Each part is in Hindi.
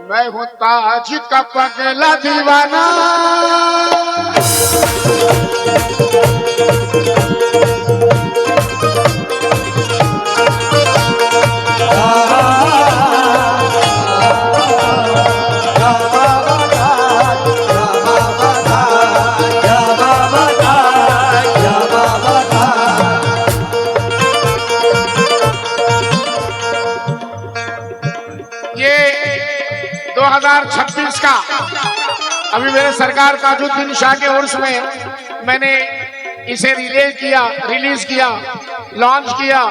मैं हूँ ताज का पगला दीवाना। ये 2026 का अभी मेरे सरकार ताजुद्दीन शाह के उर्स में मैंने इसे रिलीज किया, लॉन्च किया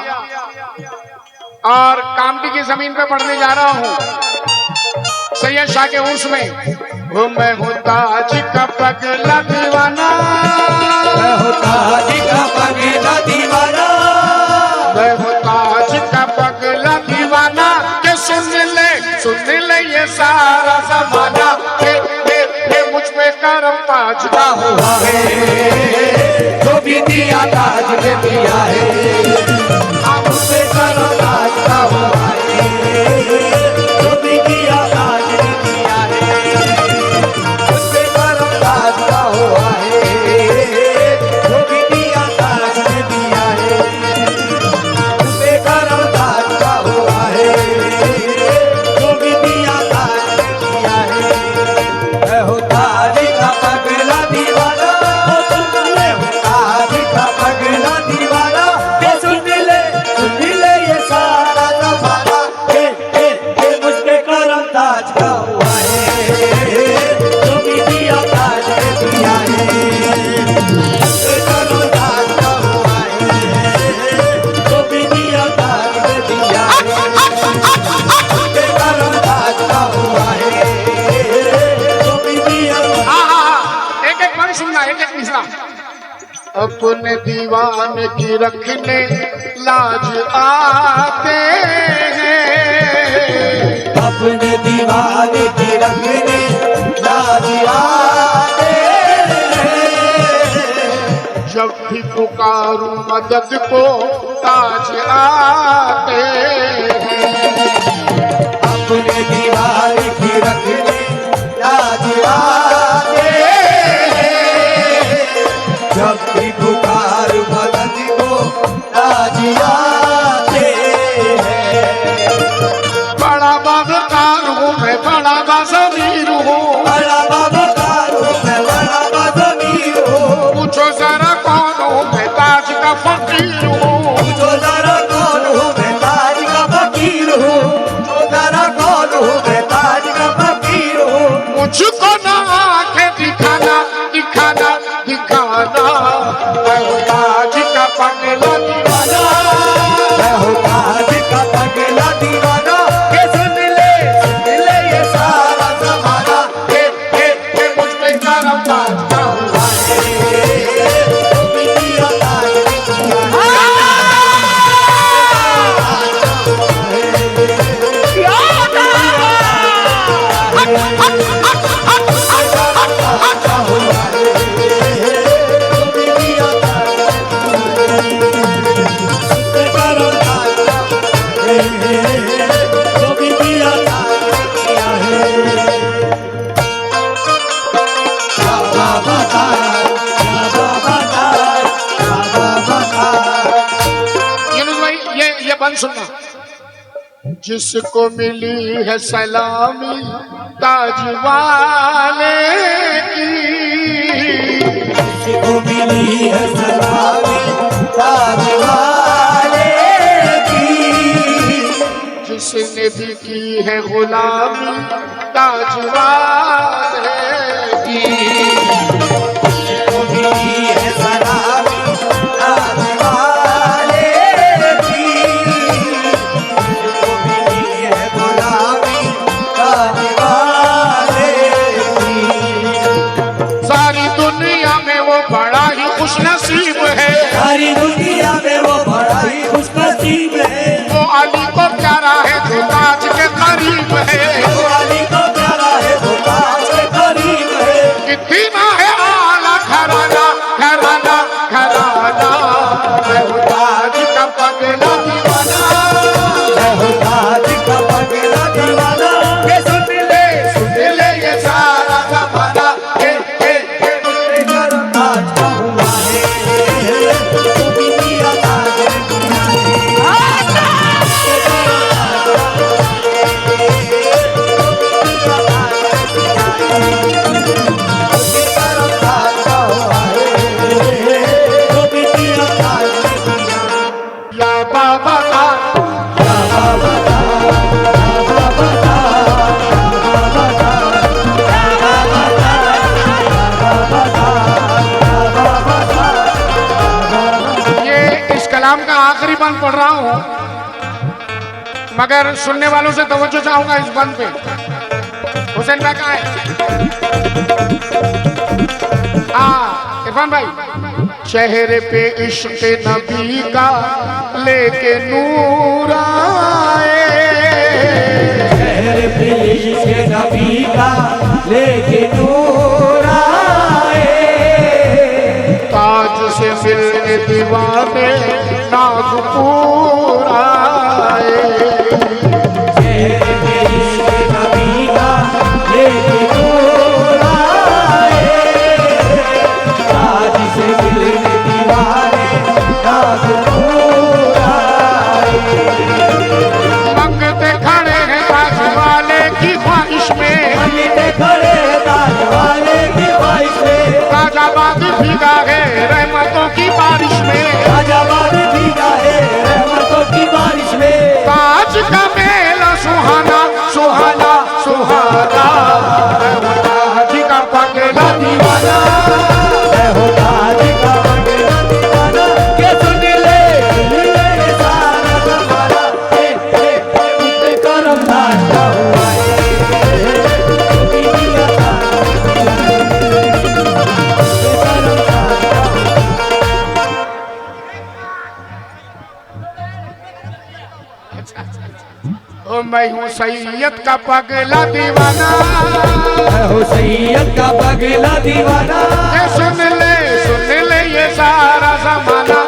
और कामटी की जमीन पे पढ़ने जा रहा हूँ सैयद शाह के उर्स में। वो मैं हूँ ताज का पगला दीवाना, मैं हूँ ताज का पगला दीवाना, मैं हूँ ताज का पगला दीवाना। के सुन ले ये सारा जमाना, मुझ पे करम ताज का हुआ है, जो भी दिया ताज ने दिया है, अब से करम ताज का हुआ है, जो भी दिया ताज ने दिया है, उससे करम ताज का हुआ है, जो भी दिया ताज ने दिया है, उससे करम ताज का हुआ है, जो भी दिया ताज ने दिया है। मैं हूँ ताज का पगला दीवाना, मैं हूँ ताज का पगला दीवाना। सुन ले ये सारा जमाना, मुझ पे करम ताज का हुआ है, जो भी दिया ताज ने दिया है, उससे करम ताज का हुआ है, जो भी दिया ताज ने दिया है, उससे करम ताज का हुआ है, जो भी दिया। एक एक बार सुनना, एक एक मिसरा। अपने दीवान की रखने लाज आते हैं, अपने दीवाने की रखने लाज आते हैं, जब भी पुकारूं मदद को ताज आते हैं। अपने दीवाने की रखने लाज आते हैं, जब भी पुकार मदद को लाज आते हैं। बड़ा बाज़मीर हूँ मैं, बड़ा बाज़मीर हूँ, बड़ा बाबूकार हूँ मैं, बड़ा बाज़मीर हूँ, पूछो जरा कौन हूँ मैं, ताज का फकीर हूँ। जो जरा कौन हूँ मैं, ताज का फकीर हूँ, जो जरा कौन हूँ मैं, ताज का फकीर हूँ। मुझको ना आंखें दिखाना दिखाना दिखाना, मैं हूँ ताज का पगला दीवाना, मैं हूँ ताज का पगला दीवाना। के सुन ले ये सारा जमाना, मुझ पे करम ताज का हुआ है। जो भी दिया ताज ने दिया है, ताज हुआ है, जो भी दिया ताज ने दिया है, उससे करम ताज का हुआ है, जो भी दिया ताज ने दिया है। या बाबा ताज, या बाबा ताज, या बाबा ताज। यूनुस भाई ये बंद सुनना। जिसको मिली है सलामी ताज वाले की, जिसको मिली है सलामी ताज वाले की, जिसने भी की है गुलामी ताज वाले की, जिसको मिली है सलामी ताज वाले की, जिसको मिली है गुलामी ताज वाले की। सारी दुनिया में वो बड़ा ही खुशनसीब है, सारी दुनिया में वो बड़ा ही खुशनसीब है, वो अली को प्यारा है जो ताज के करीब है। वो अली को प्यारा है, वो ताज के करीब है। कितना है मगर सुनने वालों से तवज्जो चाहूंगा इस बंद पे। हुसैन भाई कहाँ है? हाँ इरफान भाई, चेहरे पे इश्क नबी का लेके नूर आए, चेहरे पे इश्क नबी का लेके नूर आए, ताज से मिलने दीवाने नागपुर आए, चेहरे पे इश्क नबी का लेके नूर आए, ताज से मिलने दीवाने नागपुर आए, मंगते खड़े हैं ताज वाले की ख्वाहिश में, मंगते खड़े ताज वाले की ख्वाहिश में, गाजाबाद भीगा है रहमतों की बारिश में, गाजाबाद भीगा है रहमतों की बारिश में, ताज का मेला सुहाना सुहाना सुहाना, ताज का पगला दीवाना, मैं हो ताज का पगला दीवाना, के सुन ले सारा ज़माना, मुझे करम ताज का हुआ है, कभी दिया ताज करम ताज का ओ मैं हूँ सैयद का पगला दीवाना, मैं हो सैयद का पगला दीवाना, ये सुन ले ये सारा जमाना,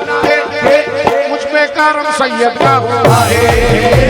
मुझ पे करम सैयद का हुआ है।